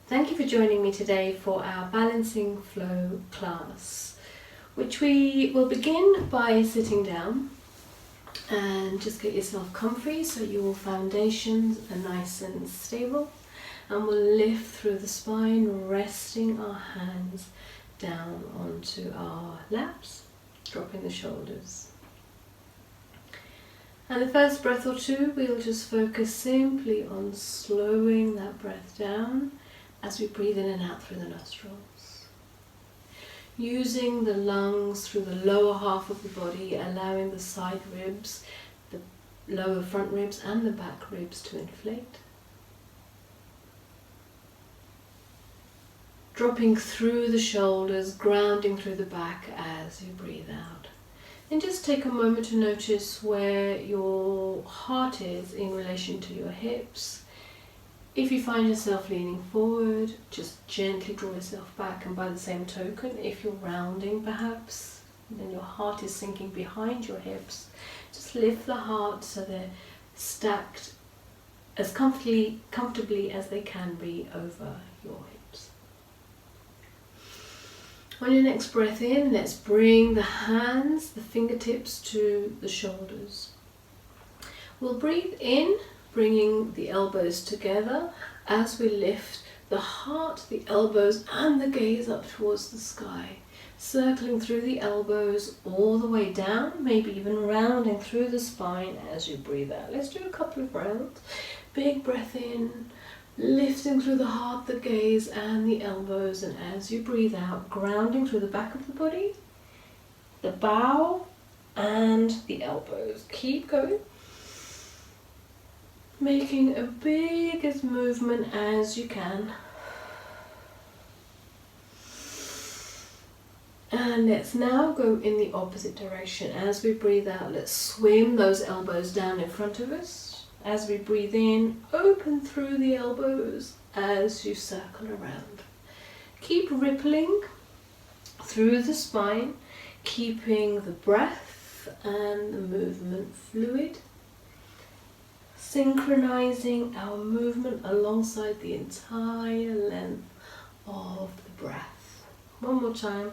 Thank you for joining me today for our Balancing Flow class, which we will begin by sitting down and just get yourself comfy so your foundations are nice and stable, and we'll lift through the spine, resting our hands down onto our laps, dropping the shoulders. And the first breath or two, we'll just focus simply on slowing that breath down as we breathe in and out through the nostrils. Using the lungs through the lower half of the body, allowing the side ribs, the lower front ribs and the back ribs to inflate. Dropping through the shoulders, grounding through the back as you breathe out. And just take a moment to notice where your heart is in relation to your hips. If you find yourself leaning forward, just gently draw yourself back, and by the same token, if you're rounding perhaps, and your heart is sinking behind your hips, just lift the heart so they're stacked as comfortably as they can be over your hips. On your next breath in, let's bring the hands, the fingertips to the shoulders. We'll breathe in, bringing the elbows together as we lift the heart, the elbows and the gaze up towards the sky, circling through the elbows all the way down, maybe even rounding through the spine as you breathe out. Let's do a couple of rounds. Big breath in, lifting through the heart, the gaze and the elbows, and as you breathe out, grounding through the back of the body, the bow and the elbows. Keep going. Making a biggest movement as you can. And let's now go in the opposite direction. As we breathe out, let's swim those elbows down in front of us. As we breathe in, open through the elbows as you circle around. Keep rippling through the spine, keeping the breath and the movement fluid. Synchronizing our movement alongside the entire length of the breath. One more time.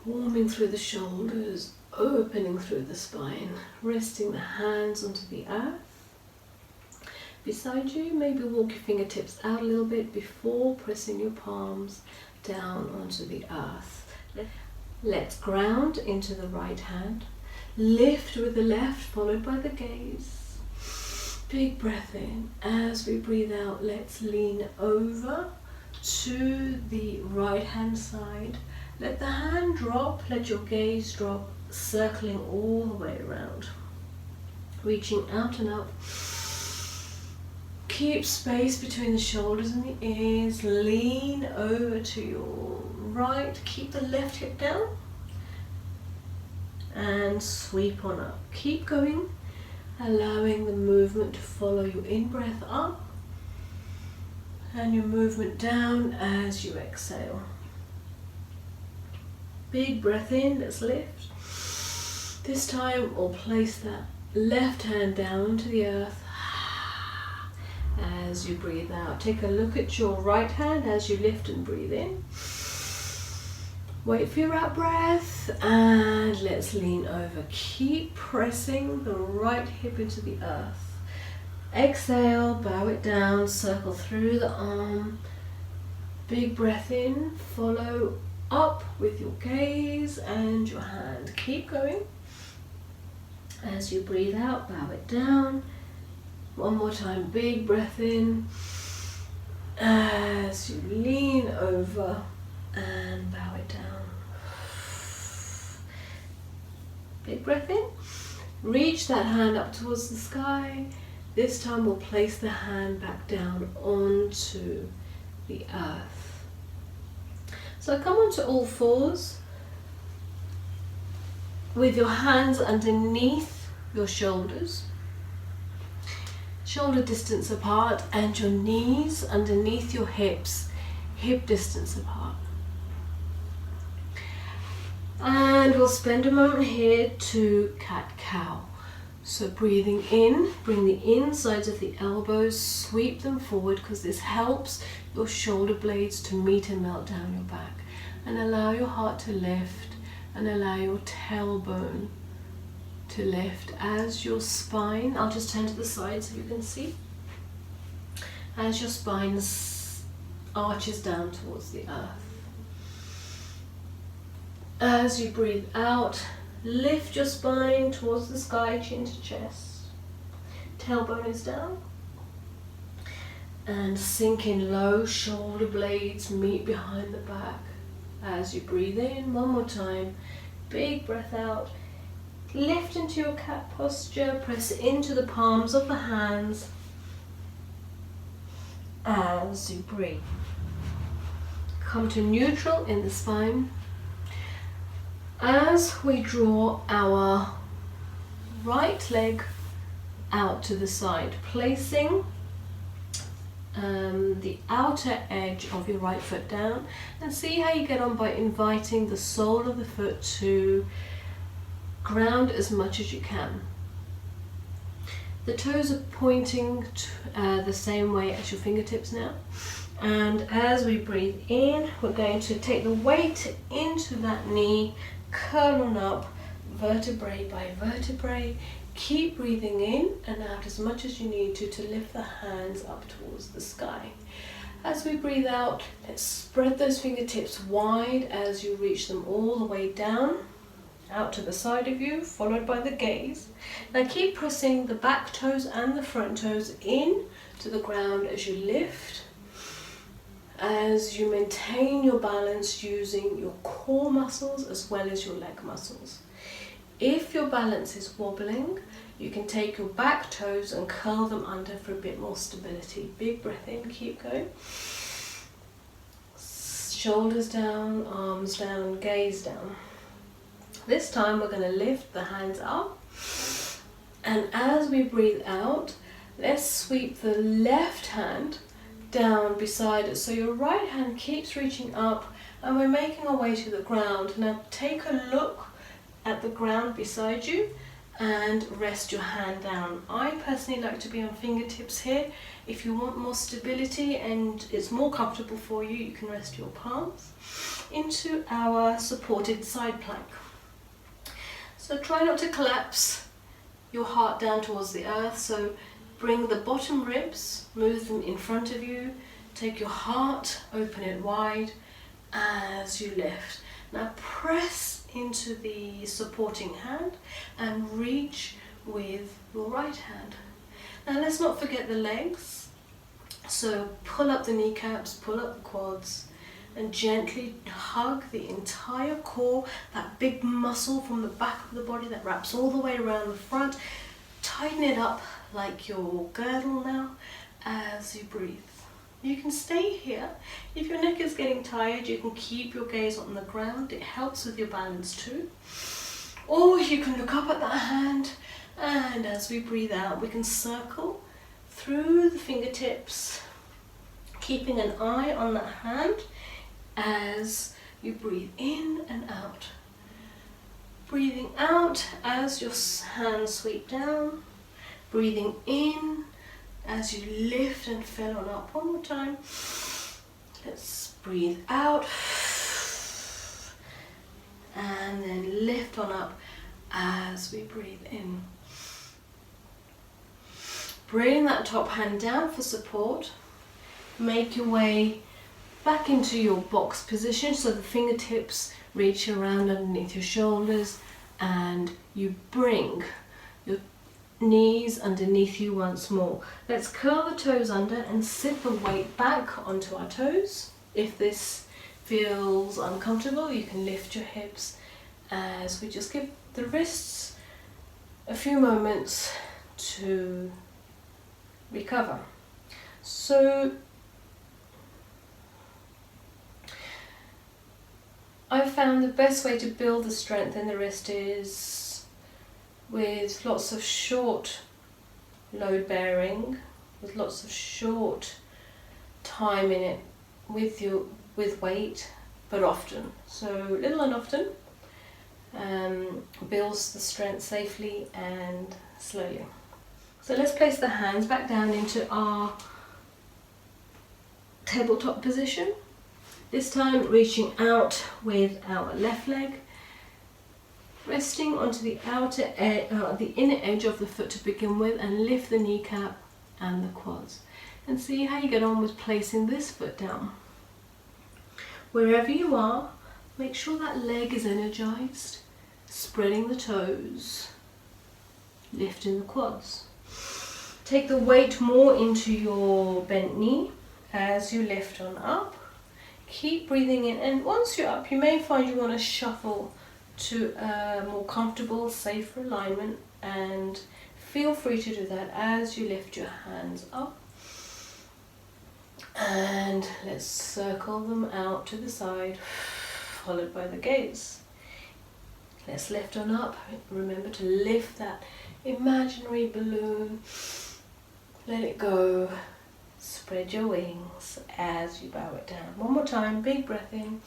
Warming through the shoulders, opening through the spine, resting the hands onto the earth. Beside you, maybe walk your fingertips out a little bit before pressing your palms down onto the earth. Let's ground into the right hand. Lift with the left, followed by the gaze. Big breath in. As we breathe out, let's lean over to the right hand side. Let the hand drop, let your gaze drop, circling all the way around. Reaching out and up. Keep space between the shoulders and the ears. Lean over to your right. Keep the left hip down. And sweep on up. Keep going, allowing the movement to follow your in-breath up and your movement down as you exhale. Big breath in, let's lift. This time we'll place that left hand down to the earth as you breathe out. Take a look at your right hand as you lift and breathe in. Wait for your out breath and let's lean over. Keep pressing the right hip into the earth. Exhale, bow it down, circle through the arm. Big breath in, follow up with your gaze and your hand. Keep going. As you breathe out, bow it down. One more time, big breath in. As you lean over and bow it down. Big breath in. Reach that hand up towards the sky. This time we'll place the hand back down onto the earth. So come onto all fours with your hands underneath your shoulders, shoulder distance apart, and your knees underneath your hips, hip distance apart. And we'll spend a moment here to cat-cow. So breathing in, bring the insides of the elbows, sweep them forward because this helps your shoulder blades to meet and melt down your back. And allow your heart to lift and allow your tailbone to lift as your spine, I'll just turn to the side so you can see, as your spine arches down towards the earth. As you breathe out, lift your spine towards the sky, chin to chest. Tailbone is down. And sink in low, shoulder blades meet behind the back. As you breathe in, one more time, big breath out. Lift into your cat posture, press into the palms of the hands as you breathe. Come to neutral in the spine. As we draw our right leg out to the side, placing the outer edge of your right foot down, and see how you get on by inviting the sole of the foot to ground as much as you can. The toes are pointing the same way as your fingertips now. And as we breathe in, we're going to take the weight into that knee, curl on up, vertebrae by vertebrae. Keep breathing in and out as much as you need to lift the hands up towards the sky. As we breathe out, let's spread those fingertips wide as you reach them all the way down, out to the side of you, followed by the gaze. Now keep pressing the back toes and the front toes in to the ground as you lift, as you maintain your balance using your core muscles as well as your leg muscles. If your balance is wobbling, you can take your back toes and curl them under for a bit more stability. Big breath in, keep going. Shoulders down, arms down, gaze down. This time we're going to lift the hands up, and as we breathe out, let's sweep the left hand down beside it. So your right hand keeps reaching up and we're making our way to the ground. Now take a look at the ground beside you and rest your hand down. I personally like to be on fingertips here. If you want more stability and it's more comfortable for you, you can rest your palms into our supported side plank. So try not to collapse your heart down towards the earth. So bring the bottom ribs, move them in front of you, take your heart, open it wide as you lift. Now press into the supporting hand and reach with your right hand. Now let's not forget the legs. So pull up the kneecaps, pull up the quads, and gently hug the entire core, that big muscle from the back of the body that wraps all the way around the front. Tighten it up like your girdle now as you breathe. You can stay here. If your neck is getting tired, you can keep your gaze on the ground. It helps with your balance too. Or you can look up at that hand, and as we breathe out, we can circle through the fingertips, keeping an eye on that hand as you breathe in and out. Breathing out as your hands sweep down. Breathing in as you lift and fill on up. One more time. Let's breathe out. And then lift on up as we breathe in. Bring that top hand down for support. Make your way back into your box position so the fingertips reach around underneath your shoulders, and you bring your knees underneath you once more. Let's curl the toes under and sit the weight back onto our toes. If this feels uncomfortable, you can lift your hips as we just give the wrists a few moments to recover. So I've found the best way to build the strength in the wrist is with lots of short load bearing, with lots of short time in it with weight, but often. So little and often builds the strength safely and slowly. So let's place the hands back down into our tabletop position. This time reaching out with our left leg, resting onto the the inner edge of the foot to begin with, and lift the kneecap and the quads. And see how you get on with placing this foot down. Wherever you are, make sure that leg is energized, spreading the toes, lifting the quads. Take the weight more into your bent knee as you lift on up. Keep breathing in, and once you're up, you may find you want to shuffle to a more comfortable, safer alignment, and feel free to do that as you lift your hands up. And let's circle them out to the side, followed by the gaze. Let's lift on up. Remember to lift that imaginary balloon. Let it go. Spread your wings as you bow it down. One more time, big breath in.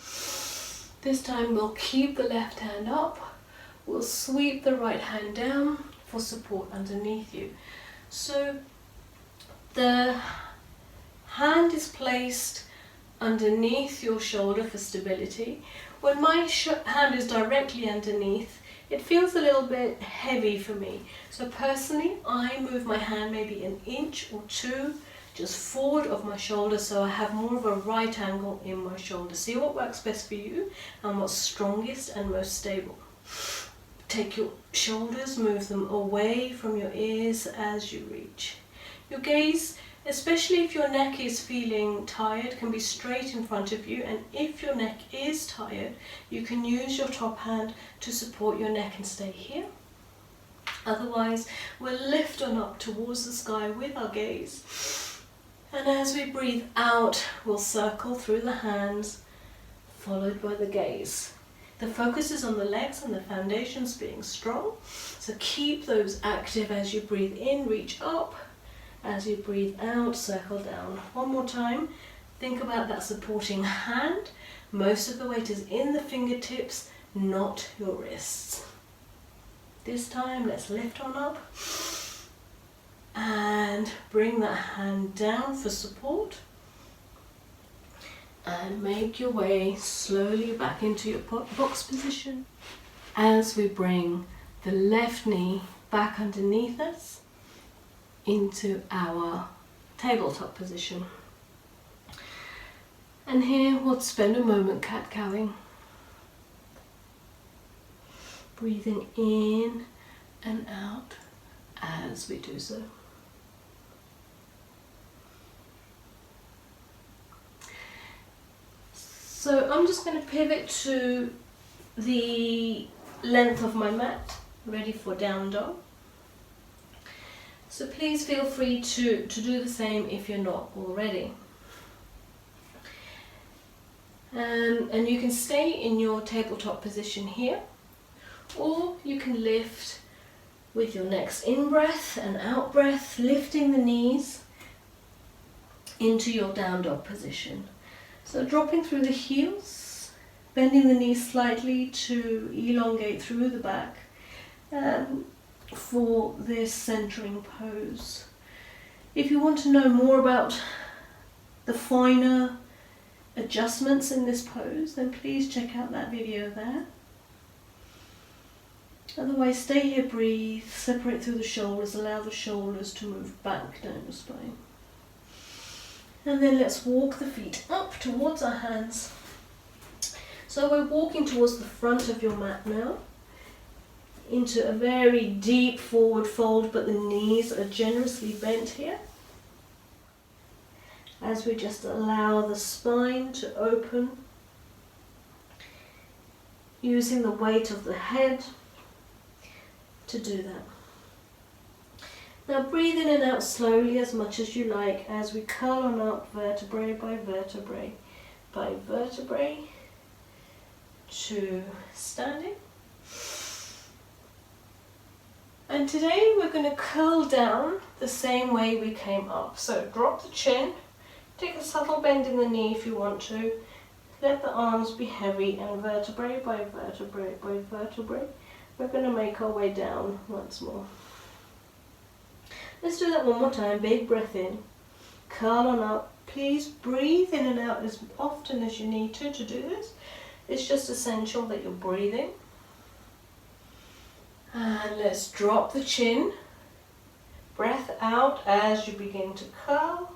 This time we'll keep the left hand up. We'll sweep the right hand down for support underneath you. So the hand is placed underneath your shoulder for stability. When my hand is directly underneath, it feels a little bit heavy for me. So personally, I move my hand maybe an inch or two just forward of my shoulder, so I have more of a right angle in my shoulder. See what works best for you and what's strongest and most stable. Take your shoulders, move them away from your ears as you reach. Your gaze, especially if your neck is feeling tired, can be straight in front of you, and if your neck is tired, you can use your top hand to support your neck and stay here. Otherwise, we'll lift on up towards the sky with our gaze. And as we breathe out, we'll circle through the hands, followed by the gaze. The focus is on the legs and the foundations being strong, so keep those active as you breathe in, reach up. As you breathe out, circle down. One more time. Think about that supporting hand. Most of the weight is in the fingertips, not your wrists. This time, let's lift on up and bring that hand down for support. And make your way slowly back into your box position as we bring the left knee back underneath us into our tabletop position. And here we'll spend a moment cat-cowing. Breathing in and out as we do so. So I'm just going to pivot to the length of my mat, ready for down dog. So please feel free to do the same if you're not already. And you can stay in your tabletop position here, or you can lift with your next in-breath and out-breath, lifting the knees into your down dog position. So dropping through the heels, bending the knees slightly to elongate through the back for this centering pose. If you want to know more about the finer adjustments in this pose, then please check out that video there. Otherwise, stay here, breathe, separate through the shoulders, allow the shoulders to move back down the spine. And then let's walk the feet up towards our hands. So we're walking towards the front of your mat now, into a very deep forward fold, but the knees are generously bent here. As we just allow the spine to open, using the weight of the head to do that. Now breathe in and out slowly as much as you like as we curl on up vertebrae by vertebrae by vertebrae to standing. And today we're going to curl down the same way we came up. So drop the chin, take a subtle bend in the knee if you want to, let the arms be heavy, and vertebrae by vertebrae by vertebrae, we're going to make our way down once more. Let's do that one more time. Big breath in, curl on up. Please breathe in and out as often as you need to do this. It's just essential that you're breathing. And let's drop the chin. Breath out as you begin to curl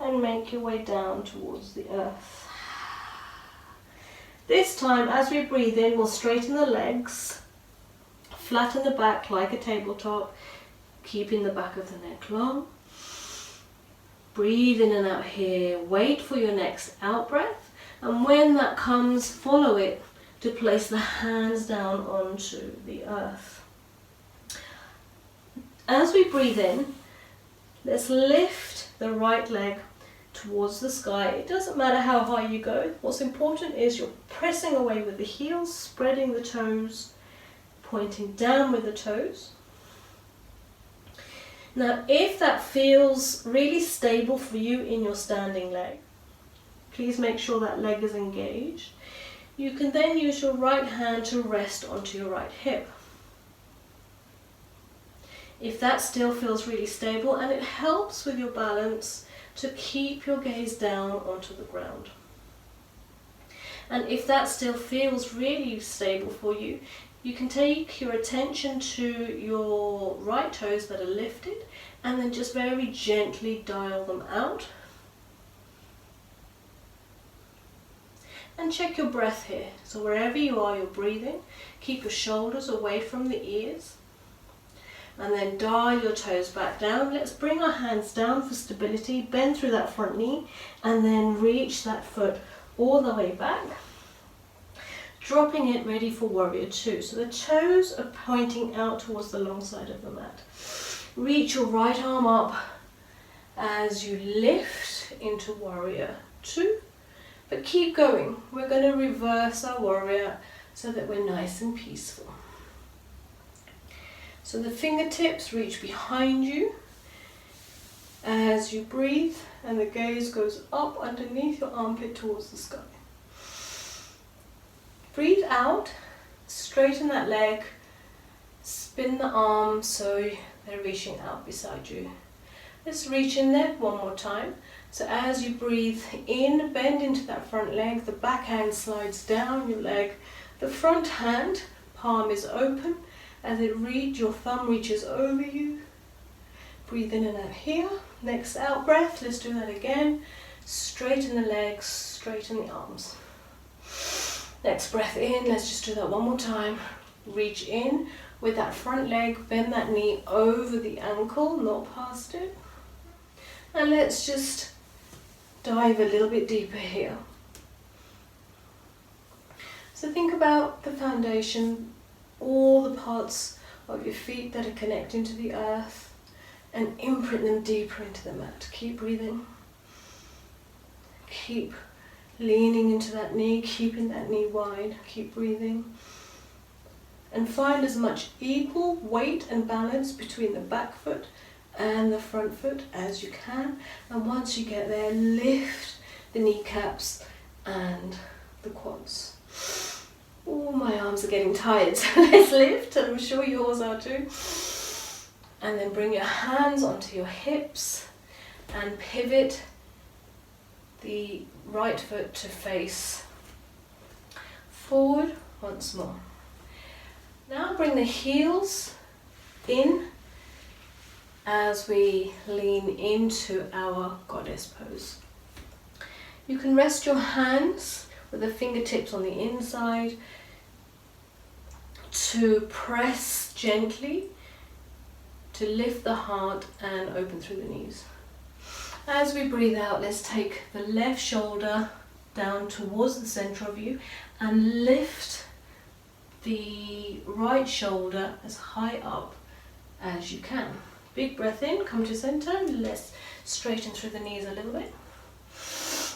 and make your way down towards the earth. This time, as we breathe in, we'll straighten the legs, flatten the back like a tabletop, keeping the back of the neck long. Breathe in and out here. Wait for your next out breath, and when that comes, follow it to place the hands down onto the earth. As we breathe in, let's lift the right leg towards the sky. It doesn't matter how high you go. What's important is you're pressing away with the heels, spreading the toes, pointing down with the toes. Now, if that feels really stable for you in your standing leg, please make sure that leg is engaged. You can then use your right hand to rest onto your right hip. If that still feels really stable, and it helps with your balance to keep your gaze down onto the ground. And if that still feels really stable for you, you can take your attention to your right toes that are lifted and then just very gently dial them out. And check your breath here. So wherever you are, you're breathing. Keep your shoulders away from the ears. And then dial your toes back down. Let's bring our hands down for stability. Bend through that front knee and then reach that foot all the way back. Dropping it ready for warrior two. So the toes are pointing out towards the long side of the mat. Reach your right arm up as you lift into warrior two. But keep going. We're going to reverse our warrior so that we're nice and peaceful. So the fingertips reach behind you as you breathe, and the gaze goes up underneath your armpit towards the sky. Breathe out, straighten that leg, spin the arms so they're reaching out beside you. Let's reach in there one more time. So as you breathe in, bend into that front leg, the back hand slides down your leg, the front hand, palm is open. As your thumb reaches over you. Breathe in and out here. Next out breath, let's do that again. Straighten the legs, straighten the arms. Next breath in, let's just do that one more time. Reach in with that front leg, bend that knee over the ankle, not past it. And let's just dive a little bit deeper here. So think about the foundation, all the parts of your feet that are connecting to the earth, and imprint them deeper into the mat. Keep breathing. Keep leaning into that knee, keeping that knee wide. Keep breathing. And find as much equal weight and balance between the back foot and the front foot as you can. And once you get there, lift the kneecaps and the quads. Oh, my arms are getting tired, so let's lift, and I'm sure yours are too. And then bring your hands onto your hips and pivot the right foot to face forward once more. Now bring the heels in as we lean into our goddess pose. You can rest your hands with the fingertips on the inside to press gently to lift the heart and open through the knees. As we breathe out, let's take the left shoulder down towards the center of you and lift the right shoulder as high up as you can. Big breath in, come to center, let's straighten through the knees a little bit.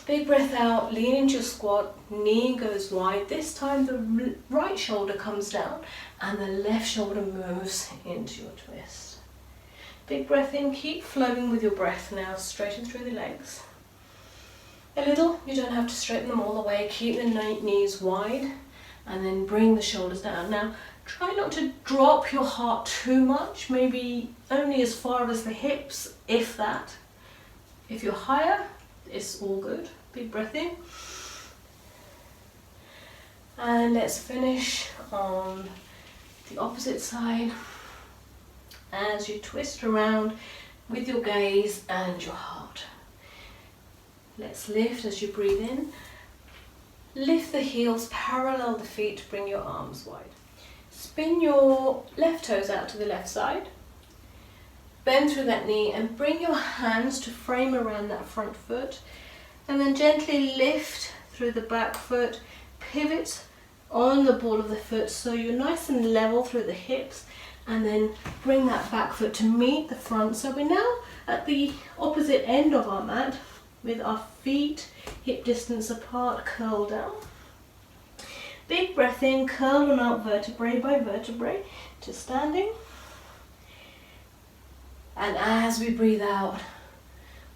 Big breath out, lean into your squat, knee goes wide. This time the right shoulder comes down and the left shoulder moves into your twist. Big breath in, keep flowing with your breath now, straighten through the legs. A little, you don't have to straighten them all the way, keep the knees wide and then bring the shoulders down. Now Try not to drop your heart too much, maybe only as far as the hips, if that. If you're higher, it's all good. Big breath in. And let's finish on the opposite side as you twist around with your gaze and your heart. Let's lift as you breathe in. Lift the heels, parallel the feet, bring your arms wide. Spin your left toes out to the left side. Bend through that knee and bring your hands to frame around that front foot. And then gently lift through the back foot, pivot on the ball of the foot so you're nice and level through the hips, and then bring that back foot to meet the front. So we're now at the opposite end of our mat with our feet hip distance apart, curl down. Big breath in, curl on out vertebrae by vertebrae to standing. And as we breathe out,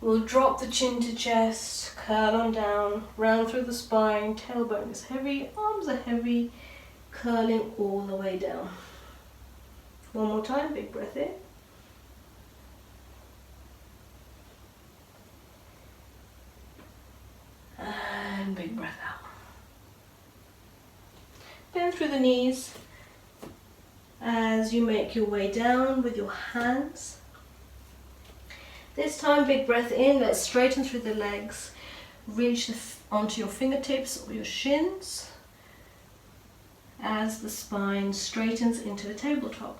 we'll drop the chin to chest, curl on down, round through the spine, tailbone is heavy, arms are heavy, curling all the way down. One more time, big breath in. And big breath out. Bend through the knees as you make your way down with your hands. This time, big breath in, let's straighten through the legs. Reach onto your fingertips or your shins as the spine straightens into the tabletop.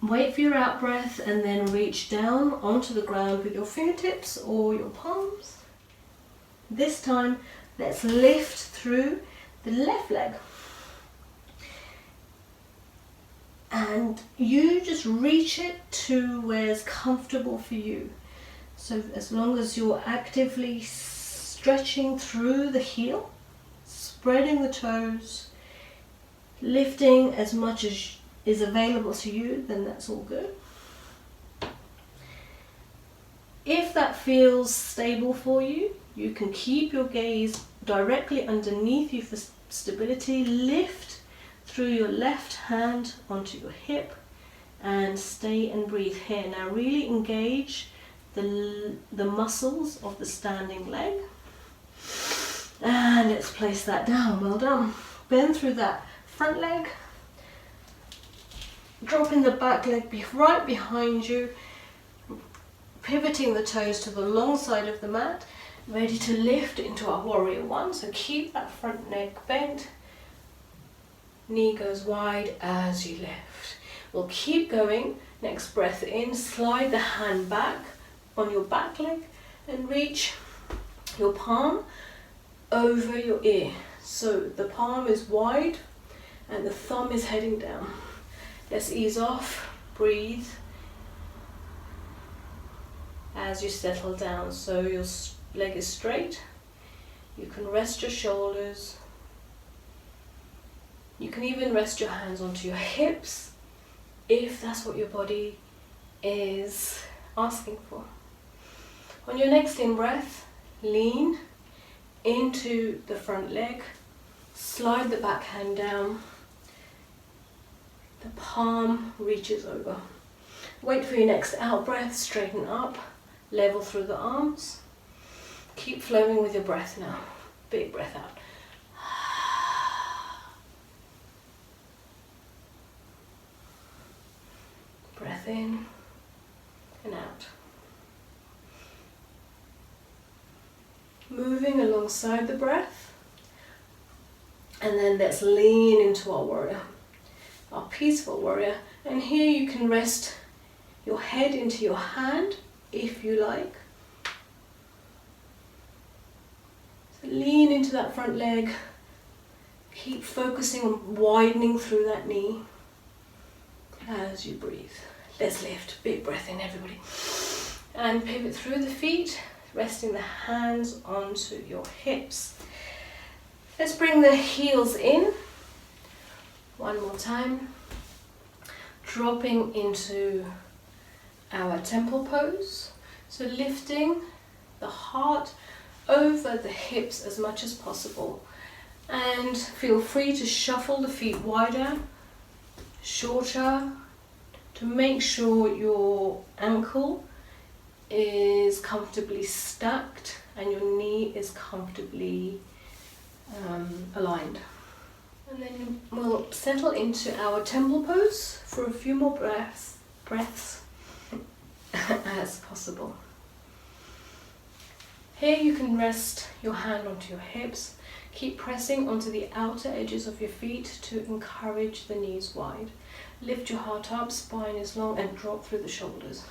Wait for your out breath and then reach down onto the ground with your fingertips or your palms. This time, let's lift through the left leg. And you just reach it to where it's comfortable for you. So as long as you're actively stretching through the heel, spreading the toes, lifting as much as is available to you, then that's all good. If that feels stable for you, you can keep your gaze directly underneath you for stability. Lift through your left hand onto your hip and stay and breathe here. Now really engage the muscles of the standing leg. And let's place that down. Well done. Bend through that front leg. Dropping the back leg right behind you. Pivoting the toes to the long side of the mat. Ready to lift into our warrior one. So keep that front neck bent. Knee goes wide as you lift. We'll keep going. Next breath in. Slide the hand back on your back leg and reach your palm over your ear. So the palm is wide and the thumb is heading down. Let's ease off, breathe as you settle down. So your leg is straight. You can rest your shoulders. You can even rest your hands onto your hips if that's what your body is asking for. On your next in-breath, lean into the front leg, slide the back hand down. The palm reaches over. Wait for your next out breath, straighten up, level through the arms. Keep flowing with your breath now. Big breath out. Breath in and out. Moving alongside the breath. And then let's lean into our warrior. Our peaceful warrior, and here you can rest your head into your hand if you like. So lean into that front leg, keep focusing on widening through that knee as you breathe. Let's lift, big breath in everybody, and pivot through the feet, resting the hands onto your hips. Let's bring the heels in. One more time, dropping into our temple pose. So lifting the heart over the hips as much as possible And feel free to shuffle the feet wider, shorter, to make sure your ankle is comfortably stacked and your knee is comfortably aligned. And then we'll settle into our temple pose for a few more breaths as possible. Here you can rest your hand onto your hips. Keep pressing onto the outer edges of your feet to encourage the knees wide. Lift your heart up, spine is long, and drop through the shoulders.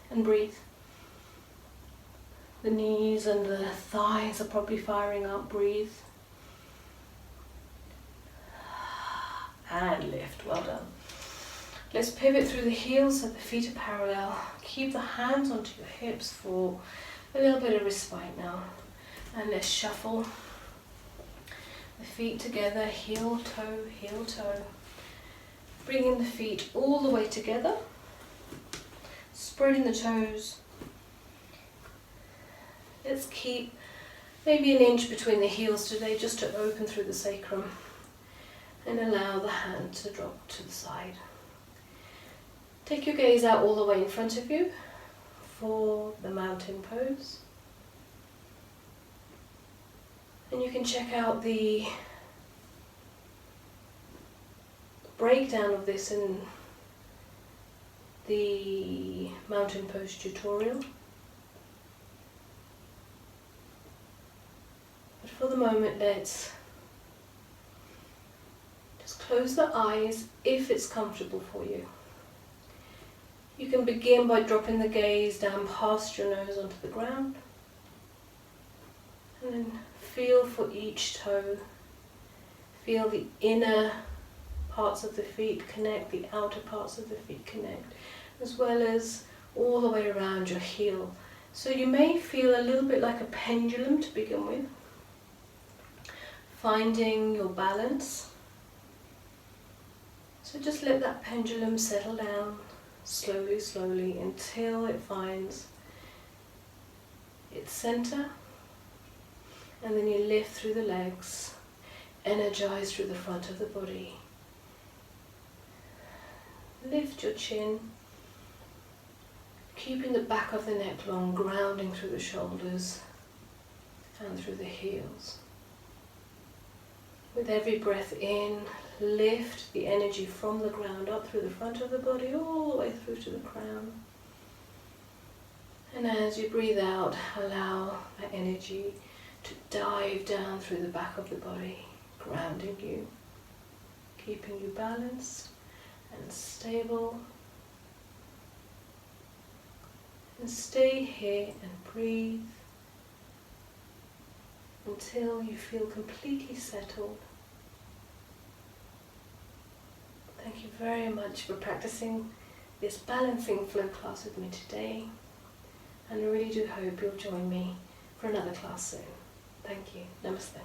And breathe. The knees and the thighs are probably firing up. Breathe. And lift. Well done. Let's pivot through the heels so the feet are parallel. Keep the hands onto your hips for a little bit of respite now. And let's shuffle the feet together, heel, toe, heel, toe. Bringing the feet all the way together. Spreading the toes. Let's keep maybe an inch between the heels today just to open through the sacrum. And allow the hand to drop to the side. Take your gaze out all the way in front of you for the mountain pose. And you can check out the breakdown of this in the mountain pose tutorial. But for the moment, let's just close the eyes if it's comfortable for you. You can begin by dropping the gaze down past your nose onto the ground. And then feel for each toe. Feel the inner parts of the feet connect, the outer parts of the feet connect, as well as all the way around your heel. So you may feel a little bit like a pendulum to begin with. Finding your balance. So just let that pendulum settle down slowly, slowly until it finds its center. And then you lift through the legs, energize through the front of the body. Lift your chin, keeping the back of the neck long, grounding through the shoulders and through the heels. With every breath in, lift the energy from the ground up through the front of the body, all the way through to the crown. And as you breathe out, allow that energy to dive down through the back of the body, grounding you, keeping you balanced and stable. And stay here and breathe until you feel completely settled. Thank you very much for practicing this balancing flow class with me today, and I really do hope you'll join me for another class soon. Thank you. Namaste.